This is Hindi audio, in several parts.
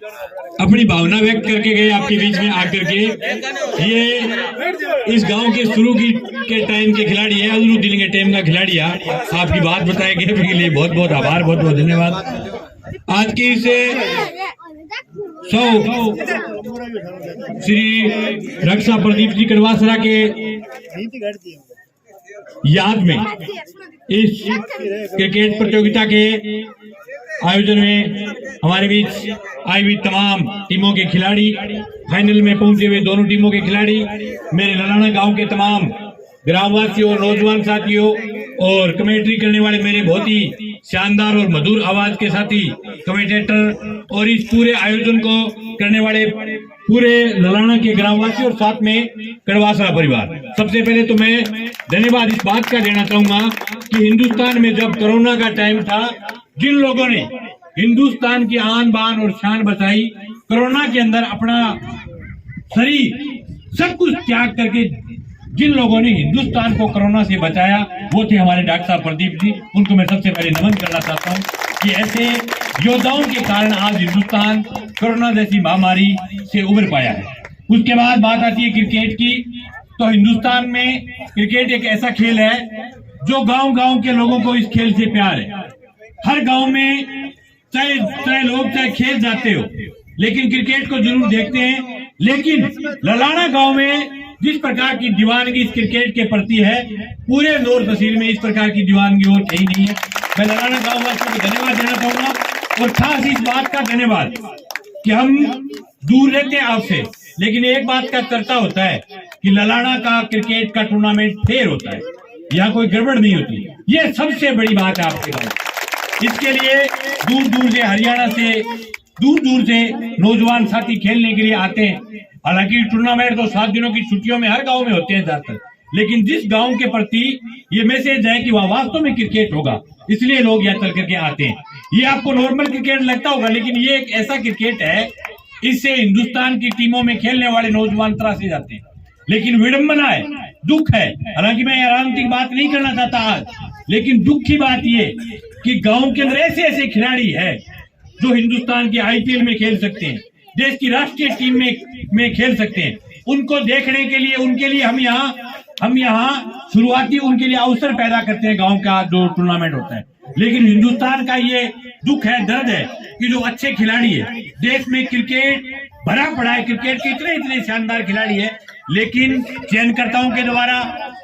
अपनी भावना व्यक्त करके गए आपके बीच में आकर के। ये इस गांव के शुरू के टाइम के खिलाड़ी है, अजरुद्दीन के टाइम का खिलाड़ी है। आपकी बात बताए गए के लिए बहुत बहुत आभार, बहुत बहुत धन्यवाद। आज की इस श्री रक्षा प्रदीप जी कड़वासरा के याद में इस क्रिकेट प्रतियोगिता के आयोजन में हमारे बीच आई हुई तमाम टीमों के खिलाड़ी, फाइनल में पहुंचे हुए दोनों टीमों के खिलाड़ी, मेरे ललाना गांव के तमाम ग्रामवासियों, नौजवान साथियों और कमेंट्री करने वाले मेरे बहुत ही शानदार और मधुर आवाज के साथी कमेंटेटर और इस पूरे आयोजन को करने वाले पूरे ललाना के ग्रामवासी और साथ में कड़वासरा परिवार। सबसे पहले तो मैं धन्यवाद इस बात का देना चाहूंगा कि हिंदुस्तान में जब कोरोना का टाइम था, जिन लोगों ने हिंदुस्तान की आन बान और शान बचाई, कोरोना के अंदर अपना शरीर सब कुछ त्याग करके जिन लोगों ने हिंदुस्तान को कोरोना से बचाया, वो थे हमारे डॉक्टर साहब प्रदीप जी। उनको मैं सबसे पहले नमन करना चाहता हूँ कि ऐसे योद्धाओं के कारण आज हिंदुस्तान कोरोना जैसी महामारी से उबर पाया है। उसके बाद बात आती है क्रिकेट की, तो हिंदुस्तान में क्रिकेट एक ऐसा खेल है जो गांव गांव के लोगों को इस खेल से प्यार है। हर गांव में चाहे लोग चाहे खेल जाते हो, लेकिन क्रिकेट को जरूर देखते हैं। लेकिन ललाना गांव में जिस प्रकार की दीवानगी इस क्रिकेट के प्रति है, पूरे नौर तहसील में इस प्रकार की दीवानगी और कहीं नहीं है। मैं ललाना गांव वासियों को धन्यवाद देना चाहूंगा और खास इस बात का धन्यवाद कि हम दूर रहते हैं आपसे, लेकिन एक बात का चर्चा होता है कि ललाना का क्रिकेट का टूर्नामेंट फेयर होता है, यहाँ कोई गड़बड़ नहीं होती। ये सबसे बड़ी बात है आपके गाँव। इसके लिए दूर दूर से, हरियाणा से, दूर दूर से नौजवान साथी खेलने के लिए आते हैं। हालांकि टूर्नामेंट तो 7 दिनों की छुट्टियों में हर गांव में होते हैं ज्यादातर, लेकिन जिस गांव के प्रति ये मैसेज है कि वह वास्तव में क्रिकेट होगा, इसलिए लोग यहाँ चल करके आते हैं। ये आपको नॉर्मल क्रिकेट लगता होगा, लेकिन ये एक ऐसा क्रिकेट है, इससे हिंदुस्तान की टीमों में खेलने वाले नौजवान त्रासे जाते हैं। लेकिन विडंबना है, दुख है, हालांकि मैं राजनीतिक बात नहीं करना चाहता आज, लेकिन दुख की बात ये कि गांव के अंदर ऐसे ऐसे खिलाड़ी है जो हिंदुस्तान के आईपीएल में खेल सकते हैं, देश की राष्ट्रीय टीम में खेल सकते हैं। उनको देखने के लिए, उनके लिए हम यहाँ शुरुआती उनके लिए अवसर पैदा करते हैं गांव का जो टूर्नामेंट होता है। लेकिन हिंदुस्तान का ये दुख है, दर्द है कि जो अच्छे खिलाड़ी है, देश में क्रिकेट भरा पड़ा है, क्रिकेट के इतने शानदार खिलाड़ी है, लेकिन चयनकर्ताओं के द्वारा,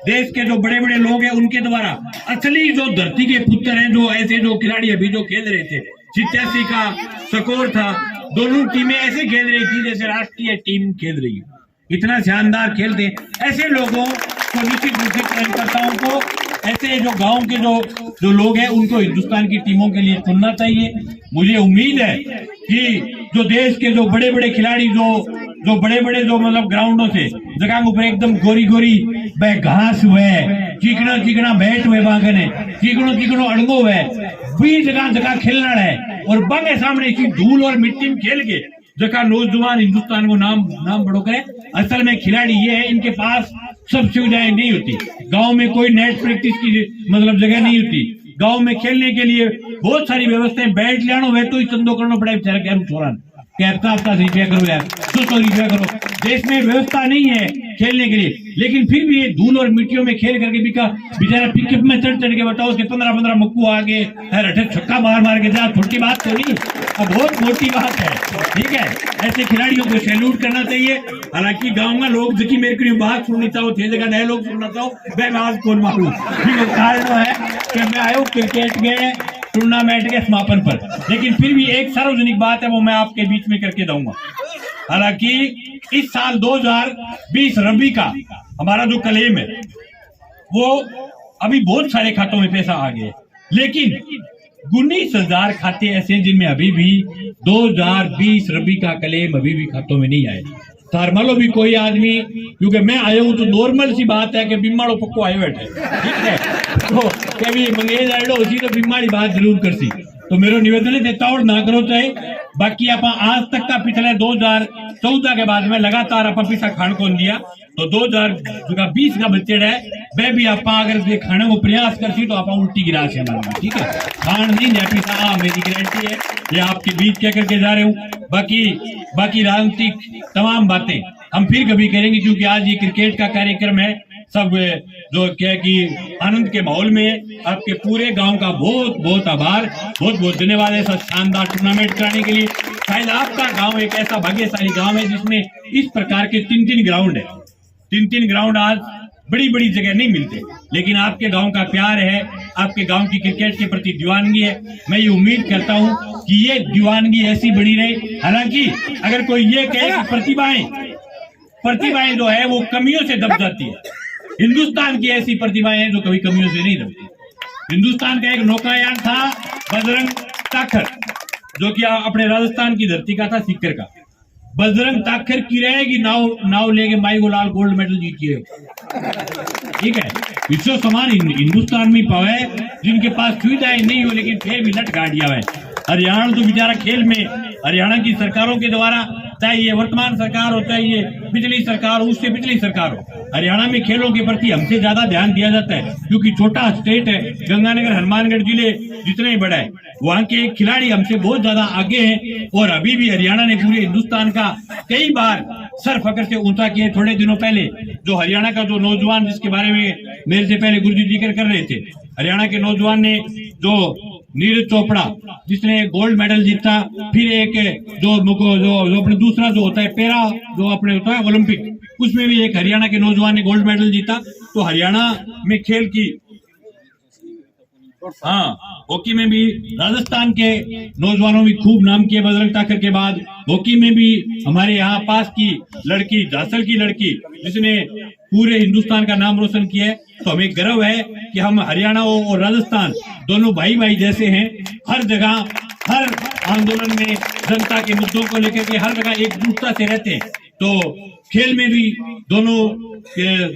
देश के जो बड़े बड़े लोग हैं उनके द्वारा असली जो धरती के पुत्र हैं, जो ऐसे जो खिलाड़ी अभी जो खेल रहे थे, 87 का स्कोर था, दोनों टीमें ऐसे खेल रही थी जैसे राष्ट्रीय टीम खेल रही है। इतना शानदार खेलते हैं। ऐसे लोगों को निश्चित रूप से चयनकर्ताओं को, ऐसे जो गांव के जो लोग हैं उनको हिंदुस्तान की टीमों के लिए चुनना चाहिए। मुझे उम्मीद है कि जो देश के जो बड़े बड़े खिलाड़ी जो बड़े बड़े जो मतलब ग्राउंडों से जगह ऊपर एकदम गोरी गोरी घास हुए, चिकना चिकना बैट हुए, बागने चिकनो अड़ंगो हुए, भी जगह जगह खेलना है और बागे सामने इसी धूल और मिट्टी में खेल के जगह नौजवान हिंदुस्तान को नाम बड़ो करे। असल में खिलाड़ी ये है, इनके पास सब सुविधाएं नहीं होती। गांव में कोई नेट प्रैक्टिस की मतलब जगह नहीं होती। गांव में खेलने के लिए बहुत सारी व्यवस्थाएं, बैठ लियानो वे तो ही चंदो करना पड़े बेचारा क्या छोरा कहता रुपया करो यार, 200 रुपया करो। देश में व्यवस्था नहीं है खेलने के लिए, लेकिन फिर भी ये धूल और मिट्टियों में खेल करके बेचारा पिकअप में चढ़ के बताओ उसके 15 मक्कू आगे छक्का मार के जा, छोटी बात तो नहीं, अब बहुत मोटी बात है। ठीक है, ऐसे खिलाड़ियों को सैल्यूट करना चाहिए। हालांकि गाँव में लोग जो मेरे को बात सुननी चाहो थे जगह नए लोग सुनना चाहो, मैं आज कौन मालूम। कारण है कि मैं आयो क्रिकेट में टूर्नामेंट के समापन पर, लेकिन फिर भी एक सार्वजनिक बात है वो मैं आपके बीच में करके दूंगा। हालांकि इस साल 2020 रबी का हमारा जो क्लेम है वो अभी बहुत सारे खातों में पैसा आ गया, लेकिन 19,000 खाते ऐसे जिनमें अभी भी 2020 रबी का क्लेम अभी भी खातों में नहीं आए। तार मालो भी कोई आदमी, क्योंकि मैं आया हूँ तो नॉर्मल सी बात है कि बीमाड़ो पक्को आए बैठे, ठीक है, तो कभी मंगेज आएडो उसी तो बीमारी बात जरूर कर सी। तो मेरो निवेदन है तावड़ ना करो चाहे बाकी आप आज तक का पिछले 2014 के बाद में लगातार आप पिछा खान को दिया तो 2020 का बच्चे है वह भी आप अगर ये खाने को प्रयास करती तो आप उल्टी गिरा से हमारे, ठीक है। खान नहीं है पिछा मेरी गारंटी है, ये आपके बीच कह करके जा रहे हूँ। बाकी राजनीतिक तमाम बातें हम फिर कभी करेंगे, क्योंकि आज ये क्रिकेट का कार्यक्रम है। सब जो क्या कि आनंद के माहौल में आपके पूरे गांव का बहुत बहुत आभार, बहुत बहुत धन्यवाद है ऐसा शानदार टूर्नामेंट कराने के लिए। शायद आपका गांव एक ऐसा भाग्यशाली गांव है जिसमें इस प्रकार के 3-3 ग्राउंड है। 3-3 ग्राउंड आज बड़ी बड़ी जगह नहीं मिलते, लेकिन आपके गांव का प्यार है, आपके गांव की क्रिकेट के प्रति दीवानगी है। मैं ये उम्मीद करता हूं कि ये दीवानगी ऐसी बनी रहे। हालांकि अगर कोई ये कहे कि प्रतिभाएं जो है वो कमियों से दब जाती है, हिंदुस्तान की ऐसी प्रतिभाएं हैं जो कभी कमियों से नहीं दबती। हिंदुस्तान का एक नौकायान था बजरंग ताखर, जो कि अपने राजस्थान की धरती का था, सीकर का। बजरंग ताखर की रहेगी नाव लेके माई गोलाल गोल्ड मेडल जीती है, ठीक है। विश्व समान हिंदुस्तान में पावे जिनके पास सुविधाएं नहीं हो लेकिन फिर भी लट गाड़िया है। हरियाणा तो बेचारा खेल में हरियाणा की सरकारों के द्वारा, चाहे ये वर्तमान सरकार हो चाहे ये पिछली सरकार हो, उससे पिछली सरकार हो, हरियाणा में खेलों के प्रति हमसे ज्यादा ध्यान दिया जाता है, क्योंकि छोटा स्टेट है। गंगानगर हनुमानगढ़ जिले जितने ही बड़ा है, वहाँ के खिलाड़ी हमसे बहुत ज्यादा आगे हैं। और अभी भी हरियाणा ने पूरे हिंदुस्तान का कई बार सर फकर से ऊंचा किया। थोड़े दिनों पहले जो हरियाणा का जो नौजवान, जिसके बारे में मेरे से पहले गुरुजी जिक्र कर रहे थे, हरियाणा के नौजवान ने जो नीरज चोपड़ा जिसने गोल्ड मेडल जीता, फिर एक जो अपने दूसरा जो होता है पैरा जो अपने होता है ओलंपिक, उसमें भी एक हरियाणा के नौजवान ने गोल्ड मेडल जीता। तो हरियाणा में खेल की, हॉकी में भी राजस्थान के नौजवानों में खूब नाम किया। बजरंग ताखर के बाद हॉकी में भी हमारे यहाँ पास की लड़की, झांसल की लड़की, जिसने पूरे हिंदुस्तान का नाम रोशन किया है। तो हमें गर्व है कि हम हरियाणा और राजस्थान दोनों भाई भाई जैसे हैं। हर जगह, हर आंदोलन में जनता के मुद्दों को लेकर के हर जगह एकजुटता से रहते हैं। तो खेल में भी दोनों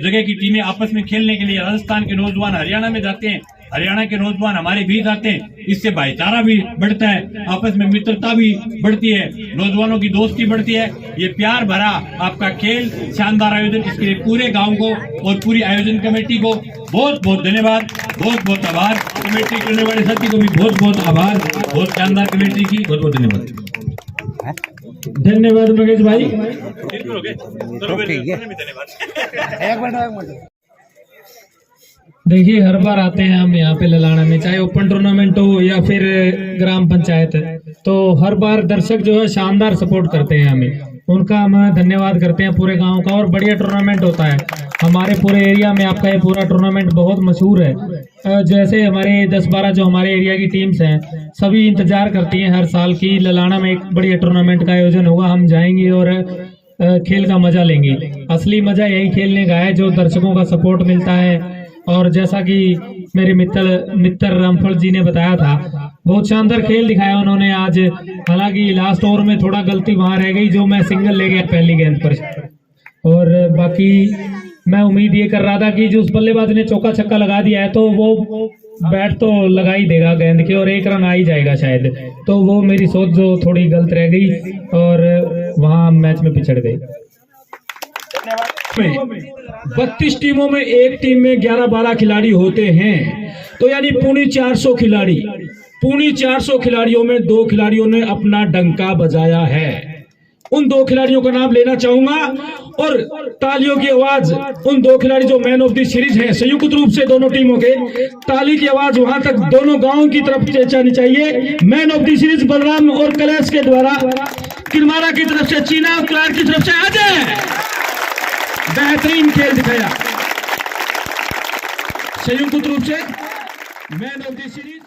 जगह की टीमें आपस में खेलने के लिए राजस्थान के नौजवान हरियाणा में जाते हैं, हरियाणा के नौजवान हमारे बीच आते हैं। इससे भाईचारा भी बढ़ता है, आपस में मित्रता भी बढ़ती है, नौजवानों की दोस्ती बढ़ती है। ये प्यार भरा आपका खेल, शानदार आयोजन, इसके लिए पूरे गांव को और पूरी आयोजन कमेटी को बहुत बहुत धन्यवाद, बहुत बहुत आभार। कमेटी करने वाले साथी को भी बहुत बहुत आभार, बहुत शानदार कमेटी की बहुत बहुत धन्यवाद। धन्यवाद महेश भाई। देखिए, हर बार आते हैं हम यहाँ पे ललाना में, चाहे ओपन टूर्नामेंट हो या फिर ग्राम पंचायत, तो हर बार दर्शक जो है शानदार सपोर्ट करते हैं हमें। उनका हम धन्यवाद करते हैं पूरे गांव का। और बढ़िया टूर्नामेंट होता है हमारे पूरे एरिया में। आपका ये पूरा टूर्नामेंट बहुत मशहूर है। जैसे हमारे 10-12 जो हमारे एरिया की टीम्स हैं, सभी इंतजार करती हैं हर साल की ललाना में एक बढ़िया टूर्नामेंट का आयोजन होगा, हम जाएंगे और खेल का मजा लेंगे। असली मजा यही खेलने का है, जो दर्शकों का सपोर्ट मिलता है। और जैसा कि मेरे मित्र रामफल जी ने बताया था, बहुत शानदार खेल दिखाया उन्होंने आज। हालांकि लास्ट ओवर में थोड़ा गलती वहां रह गई, जो मैं सिंगल ले गया पहली गेंद पर। और बाकी मैं उम्मीद ये कर रहा था कि जो उस बल्लेबाज ने चौका छक्का लगा दिया है, तो वो बैट तो लगा ही देगा गेंद के और 1 रन आ ही जाएगा शायद। तो वो मेरी सोच जो थोड़ी गलत रह गई और वहां मैच में पिछड़ गई। 32 टीमों में एक टीम में 11-12 खिलाड़ी होते हैं, तो यानी पूरी 400 खिलाड़ी। पूरी 400 खिलाड़ियों में 2 खिलाड़ियों ने अपना डंका बजाया है। उन 2 खिलाड़ियों का नाम लेना चाहूंगा और तालियों की आवाज उन 2 खिलाड़ी जो मैन ऑफ द सीरीज हैं संयुक्त रूप से दोनों टीमों के, ताली की आवाज वहां तक दोनों गांव की तरफ जानी चाहिए। Man of the series Balram और कैलाश के द्वारा किरमारा की तरफ से, चीना और क्लार्क की तरफ से अजय, बेहतरीन खेल दिखाया। संयुक्त रूप से मैन ऑफ द सीरीज